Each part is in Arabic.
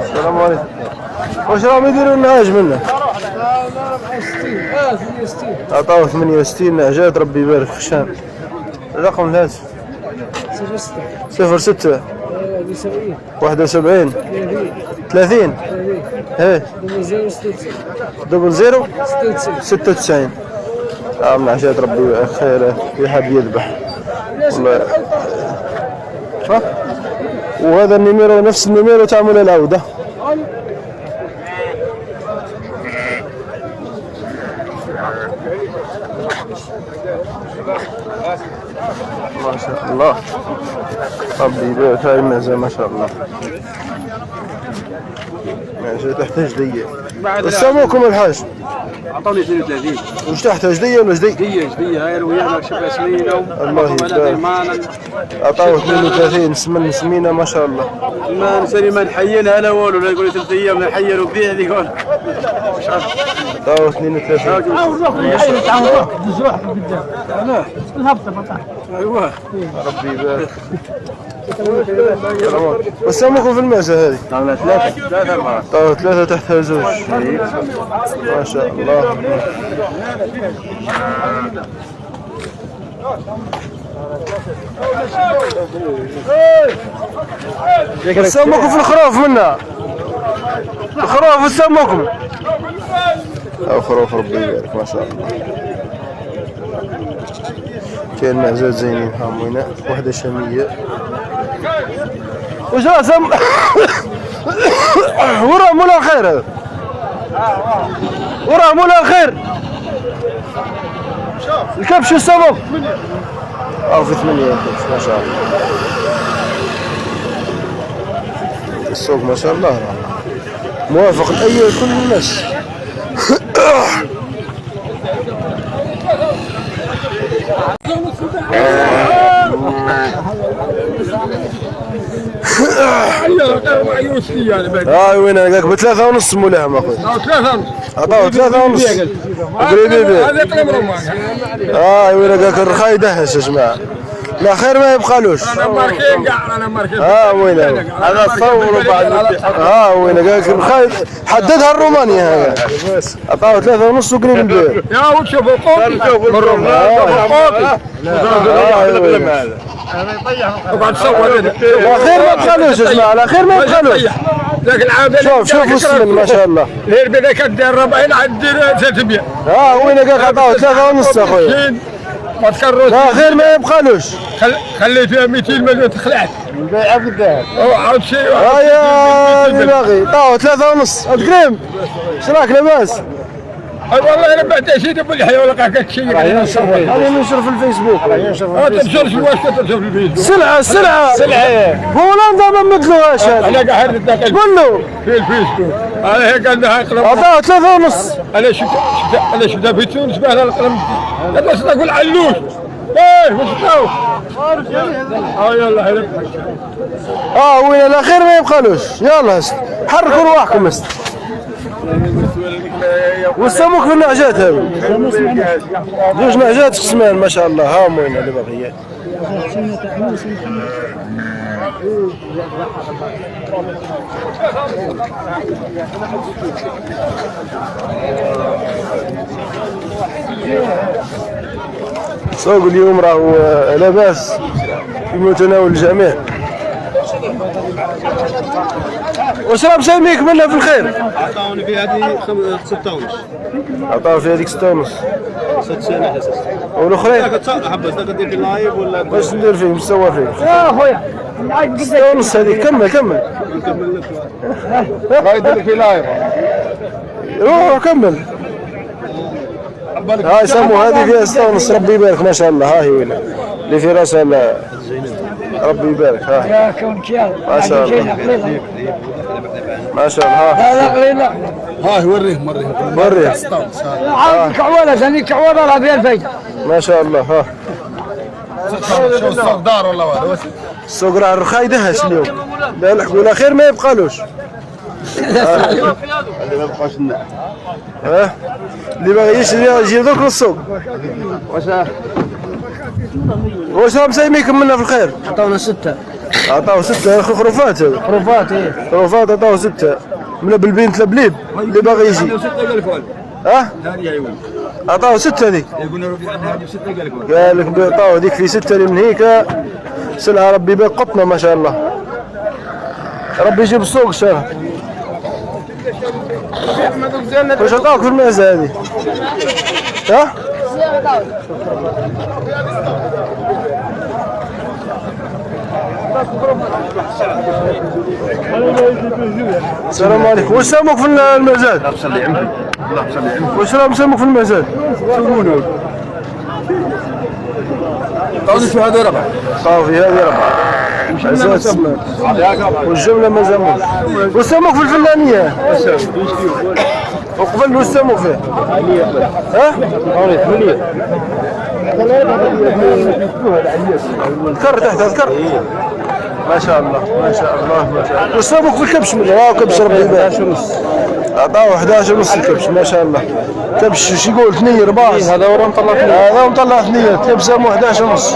السلام عليكم. واش راهم يديروا النعاج منه؟ عطاوه 68 نعجات ربي يبارك خشان. الرقم الهاتف 06 71 30 ايه 00 96. من عشات ربي خير يحب يذبح والله. وهذا النيميرو نفس النيميرو تعمل العودة. ما شاء الله ربي يبارك. هاي المعزة ما شاء الله معزة تحتاج دية. السلامكم الحاج. اعطوني 32. وش تحتاج دية ولا جدي؟ دية هاي الويانا شبه سمينة. الله يبارك. عطاوه 32 سمينة ما شاء الله. ما نسالي ما نحيلها لا والو لا يقول لي 3 ايام نحيل وبيع ذيك. عطاوه 32. ايوه ربي يبارك. وسامكم في المعزة هذه؟ عطاونا 3 4. عطاوه 3 تحتها زوج ما شاء الله. وسامكم في الخروف منا؟ الخروف وسامكم؟ خروف ربي يبارك ما شاء الله. كاين معزات زينين هاموينة. وحدة شامية. وش راسم؟ وراه مولا الخير هذا. وراه مولا الخير. الكبش والسمك. في 8 الكبش ما شاء الله. السوق ما شاء الله موافق لأي كل الناس. هاي وين قالك بثلاثة ونص مولاهم اخوي. 3 ونص. عطاوه 3 ونص. قريبين بيه. هاي وين قالك الرخاي دهش يا جماعة. لا خير ما يبقالوش. انا ماركين كاع انا ماركين. وين هذا صوروا بعد. وين قالك الرخاي حددها الرومانيا هذا. عطاوه 3 ونص وقريب بيه. يا وشوفوا قوتي. وبعد صور لا خير ما يبقالوش يا جماعة. لا خير ما يبقالوش. ذاك العام شوف السمن ما شاء الله. غير بذاك الدار 40 عاد 3 بيع. وين قالك عطاوه 3 ونص اخويا. ما تكرروش. لا خير ما يبقالوش. خليت فيها 200 مليون تخلعت. البيعة في الذهب. عاود شيء. يا باغي طاو 3 ونص. كريم اش راك لاباس؟ والله انا بعد شيء ابو الحياه ولا قاعد تشير. هذا ينشر في الفيسبوك. ما تنشرش واش تنشر في الفيسبوك. سلعة بولندا ما مثلوهاش. انا قاعد قول له في الفيسبوك. انا هيك قلنا هاي قلم. عطاه 3 ونص. انا شفتها في تونس بها القلم. لا بس نقول علوش. وش تاو؟ يلا هلا. وين لا خير ما يبقالوش. يلا حركوا رواحكم والسمك في النعجات هذو. جوج نعجات قسمان ما شاء الله. هاموين اللي بقيات. سوق اليوم راهو لاباس في متناول الجميع. واش راه مسميك منا في الخير؟ عطاوني في هذه 6 ونص. عطاو في هذيك 6 ونص. 6 سنين حساس. والاخرين؟ حبس تقدر في لايف ولا واش ندير فيه مستوى فيه؟ يا اخويا 6 ونص هذيك. كمل ما يدير في لايف. روح كمل. هاي سمو هذه فيها 6 ونص. ربي يبارك ما شاء الله. ها هي وين اللي في راسها ربي يبارك. ها يا كون كيال ما شاء الله ما شاء الله. لا قليلا. ها وريه وريه. عندك كعوله ثاني كعوله راه فيها الفايده ما شاء الله. ها شو السوق دار ولا والو. السوق راه الرخاي دهش اليوم. لا الحقوا لا خير ما يبقالوش. اللي ما بقاش الناس. اللي باغي يشري يجي درك للسوق. واش راه مسيميكم منا في الخير؟ عطاونا 6. عطاو 6 يا اخي خروفات هذا. خروفات ايه. خروفات عطاو 6 من بالبنت لبليب اللي باغي يجي. ها؟ عطاو 6 هذيك. قال لك عطاو هذيك في 6 اللي من هيك سلعة ربي يبارك قطنة ما شاء الله. ربي يجيب السوق ان شاء الله. واش عطاوك في المعزة هذه؟ ها؟ السلام عليكم. واش ساموك في المعزات؟ الله يصلي عمرك. الله يصلي عمرك. واش راهم ساموك في المعزات؟ سولونا. عطاوني شو هذا ربع. صافي هذه ربعة. معزات والجملة ما ساموش. واش ساموك في الفلانية؟ وقبل واش ساموك فيه؟ ها؟ ذكر تحت اذكر. ما شاء الله ما شاء الله ما شاء الله. واش ساموك في الكبش منه؟ كبش ربي يبارك. 11 ونص. عطاوه 11 ونص الكبش ما شاء الله. كبش شو يقول ثنيه رباص. هذا هو مطلع ثنيه. هذا مطلع ثنيه. كبش ساموه 11 ونص.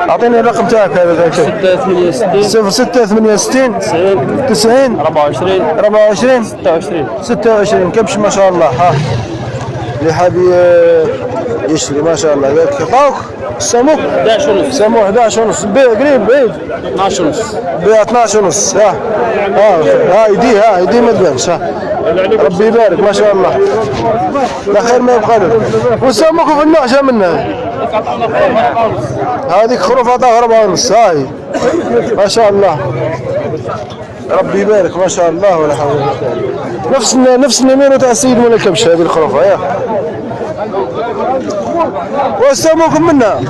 اعطيني الرقم تاعك هذا. 668 0668 90 24 26 كبش ما شاء الله. ها اللي حاب يشتري ما شاء الله. قالك عطاوك السموك 11 ونص. سموه 11 ونص. البيع قريب بعيد 12 ونص. بيع 12 ونص. ها ها يدي ما تبانش. ها ربي يبارك ما شاء الله. لا خير ما يبقى له. والسموك في النوع شا منها هذيك خروف عطاها 4 ونص. هاي ما شاء الله ربي يبارك ما شاء الله ولا حول ولا قوة. نفس النميرة تاع السيد مولا الكبش هذه الخروفة. يا وساموكم منها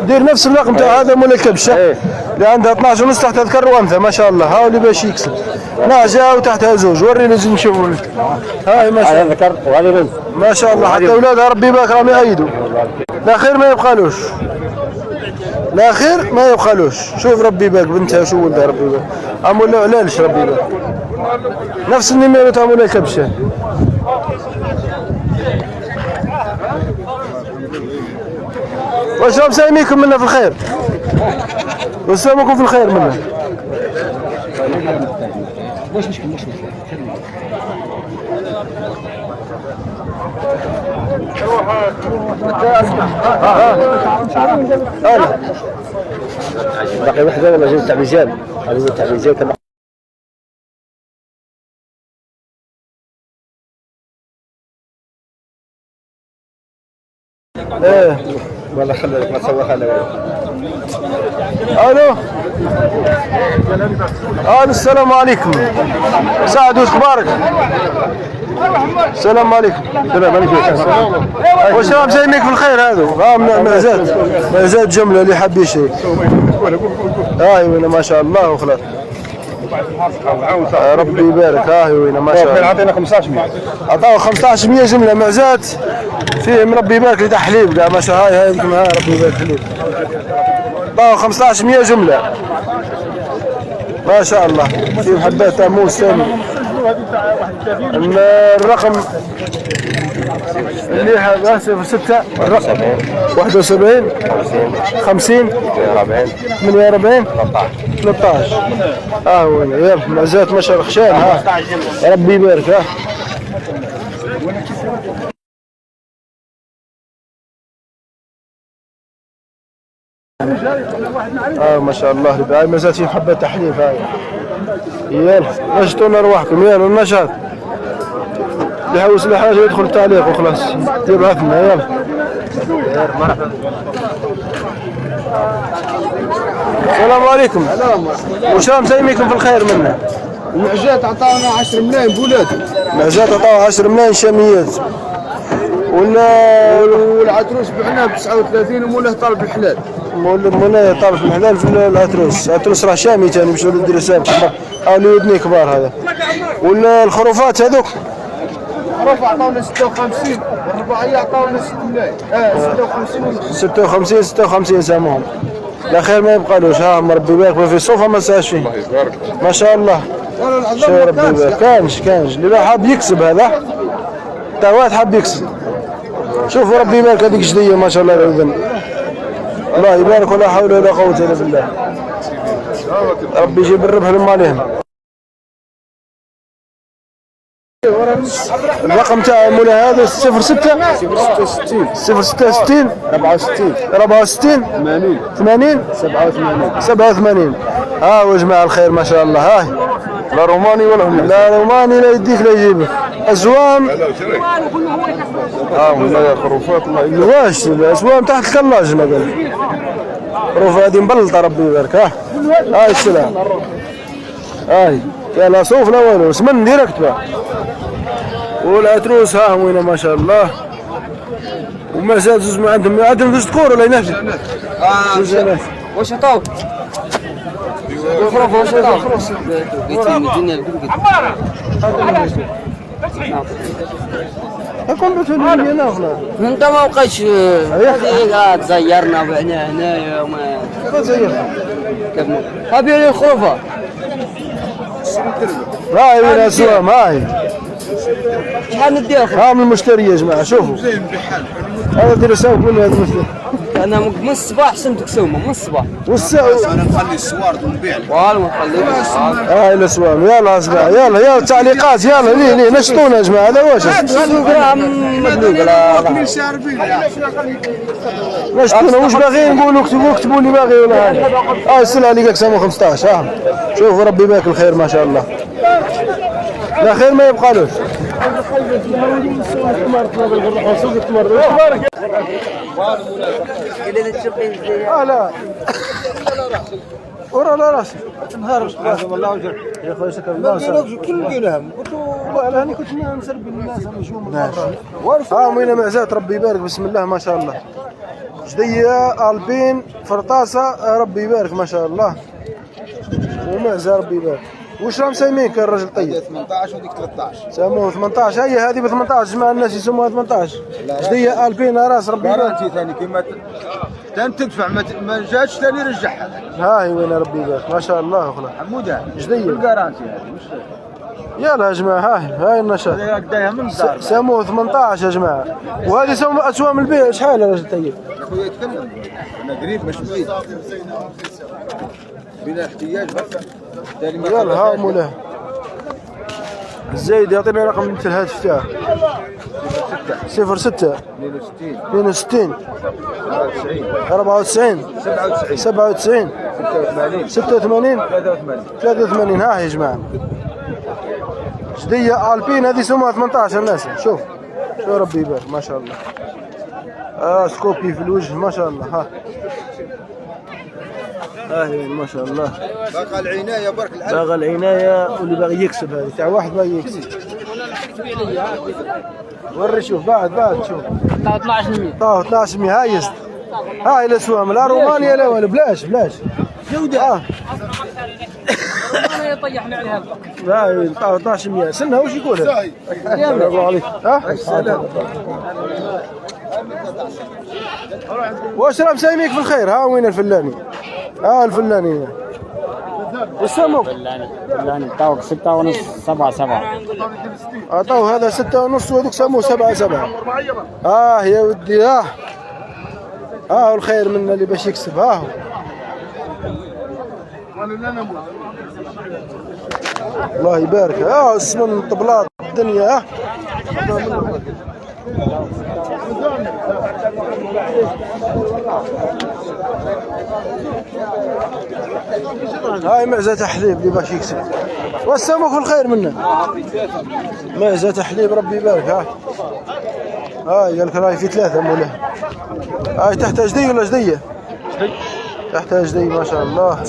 دير نفس الرقم تاع هذا مولا الكبش اللي عندها 12 ونص تحت اذكر وانثى ما شاء الله. هاو اللي باش يكسب نعجة وتحتها زوج. وريني زين نشوفوا لك. هاي ما شاء الله ذكر وهذا بنت. ما شاء الله حتى اولادها ربي يبارك راهم يأيدوا. لا خير ما يبقالوش. لا خير ما يبقالوش. شوف ربي يبارك بنتها شو ولدها ربي يبارك. ولا علاش ربي يبارك. نفس النميرة تاع مولا الكبش. واش راهم سايميكم منا في الخير؟ واش ساموكم في الخير منا؟ مش مشكل. باقي وحده ولا جوج تاع ميزان؟ هذا تاع ميزان كما ايه والله خليك ما تسوق انا. الو السلام عليكم. سعد واش اخبارك؟ السلام عليكم. السلام عليكم. واش راهم جايينك في الخير هذو؟ معزات جمله اللي حاب يشري. هاي وين ما شاء الله وخلاص. ربي يبارك. هاي وين ما شاء الله. عطينا 1500. عطاو 1500 جمله معزات فيهم ربي يبارك لي تاع حليب كاع ما شاء الله. هاي هذيك ربي يبارك حليب. عطاو 1500 جمله ما شاء الله. فيهم حبات تاع موز ثاني. الرقم اللي هذا 06 71 50 48 13. ها هو يا معزات مشهر خشان. ها ربي يبارك. ها ما شاء الله. هاي مازال في حبة تحليف. هاي يلا نشطوا ارواحكم. يلا النشاط اللي حوس لحاجه يدخل التعليق وخلاص يبعثنا. يلا السلام عليكم. واش راهم سايميكم في الخير منا؟ المعجات عطاونا 10 ملايين بولادي. المعجات عطاوها 10 ملايين شاميات. والعتروس بعناه ب 39 ومولاه طالب الحلال. مولاي طالب الحلال في العتروس. العتروس راه شامي ثاني باش ولد الدرسان حاولوا ودني كبار هذا. والخروفات هذوك الخروف عطاونا 56 والرباعيه عطاونا 6 ملايين. 56 56 سامهم. لا خير ما يبقالوش. ها ربي يبارك في الصوفه ما ساش فيه ما شاء الله. شو ربي يبارك. كانش اللي حاب يكسب هذا تا واحد حاب يكسب. شوفوا ربي يبارك هذيك جديه ما شاء الله العظيم. الله يبارك ولا حول ولا قوه الا بالله. ربي يجيب الربح لهم عليهم. الرقم تاع مولاي هذا 06 066 066 64 64 80 87. ها هو جماعة الخير ما شاء الله. هاي لا روماني ولا هم لا روماني لا يديك لا يجيبك. أزوام ولا خروفات الله واش الأزوام تحت الكلاج ما قال خروف هذه مبلطة ربي يبارك. هاي السلام هاي يا لا صوف لا والو سمن ديريكت بقى والعتروس ها وين ما شاء الله. وما زاد زوج ما عندهم زوج ذكور ولا ينافس؟ واش عطاوك؟ الخروف واش عطاوك؟ هاكم بتقولوا لي انا اخنا انت ما بقيتش هذه تزيرنا بعنا هنايا وما تزير هابي لي الخروفه هاي وين اسوام هاي شحال نديها ها من المشتري يا جماعه شوفوا هذا ديروا سوق من هذا المشتري. انا من الصباح سمتك سومه من الصباح انا نخلي الصور ونبيع والو نخليك هاي الاسوام يلا اسمع يلا التعليقات يلا ليه نشطونا يا جماعه هذا واش مبلوق لا نشطونا واش باغيين نقولوا اكتبوا لي باغي ولا هاي السلعه اللي قسموا 15 ها شوفوا ربي يبارك الخير ما شاء الله. لا خير ما يبقالوش. لا ورا لا راسي نهار والله وجر يا خويا شكرا الله كل دينهم قلت والله انا كنت نسرب الناس مشوم وين معزات ربي يبارك بسم الله ما شاء الله. جديه البين فرطاسه ربي يبارك ما شاء الله. ومعزه ربي يبارك. وش راهم سايمينك يا الرجل طيب؟ 18 وديك 13 سموه 18 هي هذه ب 18 جماعه الناس يسموها 18 جديه البين راس ربي يبارك. جارانتي ثاني كيما تدفع ما جاتش ثاني رجعها. ها هي وين ربي يبارك ما شاء الله اخلا حموده جديه بالجارانتي هذه مش يلا يا جماعه هاي النشاط قداها من الدار سموه 18 يا جماعه. وهذه سموه اسوام البيع شحال يا رجل طيب؟ يا خويا يتكلم انا قريب مش بعيد بلا احتياج بس يلا ها مولاي الزايد يعطيني رقم مثل الهاتف تاعه 06 62 94 97 86 83 ها يا جماعه جديه البين هذه سموها 18 الناس. شوف ربي يبارك ما شاء الله. سكوبي في الوجه ما شاء الله. ها ما شاء الله باقى العنايه برك باغى العنايه واللي باغي يكسب هذه تاع واحد باغي يكسب. وري شوف بعد شوف طاو 1200 هاي هاي الاسوام لا رومانيا لا ولا بلاش جوده انا يطيحني عليها لا طاو 1200 سنه وش يقول برافو عليك. واش راه مسايميك في الخير. ها وين الفلاني الفلاني والسمك فلاني طاوك 6 ونص 7 عطاو هذا 6 ونص وهذوك سموه 7 يا ودي ها الخير منا اللي باش يكسب. ها الله يبارك. السمن طبلات الدنيا. هاي معزة حليب اللي باش يكسب والسمك في الخير منه. معزة حليب ربي يبارك. هاي قال لك راهي في 3 مولاي. هاي تحتها جدي ولا جديه؟ تحتها جدي ما شاء الله.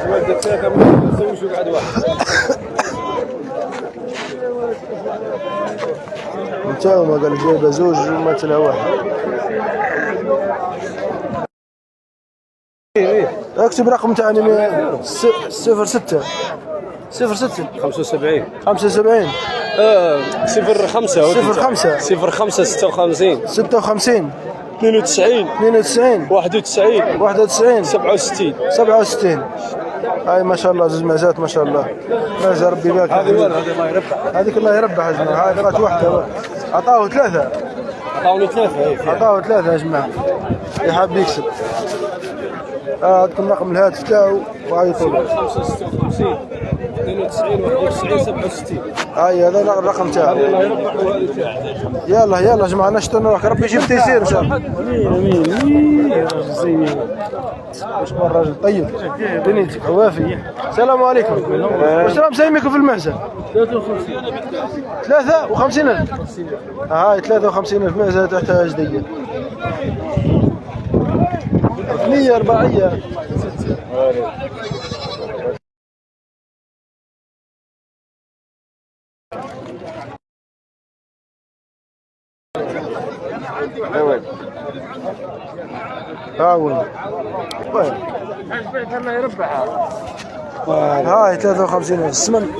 والدة 3 ما نسويش قاعد واحد انتاوما قال جايبه زوج ومثلها واحد. اكتب رقم تاعنا 06 75 75 05 05 05 56 56 92 91 91 67 67. هاي ما شاء الله زوج معزات ما شاء الله. معزه ربي يبارك. هذه الله يربح. هذيك الله يربح يا جماعه. هاي قرات واحده عطاوه 3 عطاوني ثلاثة. عطاو ثلاثة يا جماعة اللي حاب يكسب. عندكم رقم الهاتف تاعو وعيطوا له. 55 92 91 67. هاي هذا الرقم تاعو. يلا يلا جماعة نشطوا نروح ربي يجيب تيسير ان شاء الله. امين واش هو الراجل طيب دنيتك عوافي. السلام عليكم. واش راهم مسايميكم في المعزة؟ 53,000. هاي 53,000 معزة تحتاج دقيقة. ركنية رباعية. هاول وين هاي 53,000 السمن.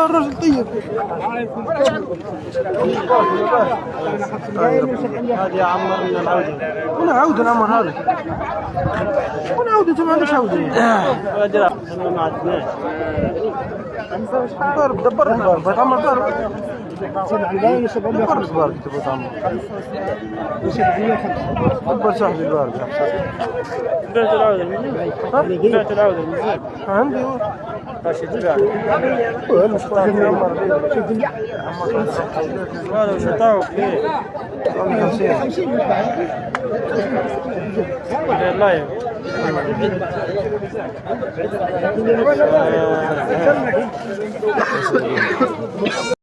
الرجل طيب. هذه عمرنا العودة. وين عودة نعمر هذا؟ وين عودة انت ما عندكش عودة؟ ما عندناش. ضرب دبر الضرب تعمر ضرب. دبر الضرب تبغى تعمر. دبر صاحبي الضرب. بعت العودة بعت العودة عندي هذا وش عطاوك فيه؟